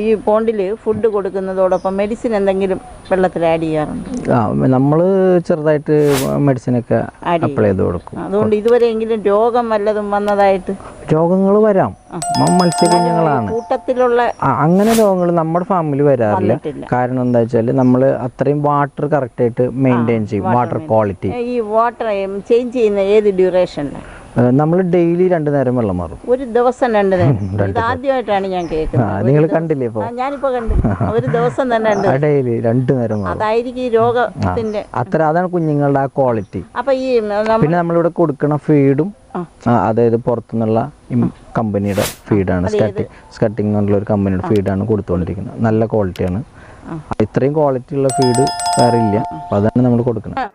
ഈ പോണ്ടിൽ food കൊടുക്കുന്നതോടൊപ്പം medicine എന്തെങ്കിലും വെള്ളത്തിൽ ആഡ് ചെയ്യാറുണ്ട്? നമ്മൾ ചെറുതായിട്ട് മെഡിസിനൊക്കെ അപ്ലൈ ചെയ്ത് കൊടുക്കും. അതുകൊണ്ട് ഇതുവരെയെങ്കിലും രോഗം വല്ലതും വന്നതായിട്ട്? രോഗങ്ങൾ വരാം, മത്സ്യകുഞ്ഞുങ്ങളാണ്, കൂട്ടത്തിലുള്ള അങ്ങനെ രോഗങ്ങൾ നമ്മുടെ ഫാമിലി വരാറില്ല. കാരണം എന്താ വെച്ചാൽ നമ്മൾ അത്രയും വാട്ടർ കറക്റ്റായിട്ട് മെയിൻറ്റെയിൻ ചെയ്യും, വാട്ടർ ക്വാളിറ്റി. ഈ വാട്ടർ ചേഞ്ച് ചെയ്യുന്ന ഏത് ഡ്യൂറേഷനിലാണ്? നമ്മൾ ഡെയിലി 2 നേരം വെള്ളം മാറും. ഒരു ദിവസം 2 നേരം? ഇത് ആദ്യമായിട്ടാണ് ഞാൻ കേൾക്കുന്നത്. നിങ്ങൾ കണ്ടില്ലേ ഇപ്പോൾ? ഞാനിപ്പോ കണ്ടു, ഒരു ദിവസം തന്നെ ഡെയിലി 2 നേരം മാറും. അതായിരിക്കും ഈ രോഗത്തിന്റെ അതാണ് കുഞ്ഞുങ്ങളുടെ ആ ക്വാളിറ്റി. അപ്പൊ ഈ പിന്നെ നമ്മളിവിടെ കൊടുക്കുന്ന ഫീഡും അതായത് പുറത്തുനിന്നുള്ള കമ്പനിയുടെ ഫീഡാണ്, സ്കട്ടിങ് എന്നുള്ള ഒരു കമ്പനിയുടെ ഫീഡാണ് കൊടുത്തുകൊണ്ടിരിക്കുന്നത്. നല്ല ക്വാളിറ്റിയാണ്. ഇത്രയും ക്വാളിറ്റി ഉള്ള ഫീഡ് വേറെ ഇല്ല. അപ്പോൾ അതാണ് നമ്മൾ കൊടുക്കുന്നത്.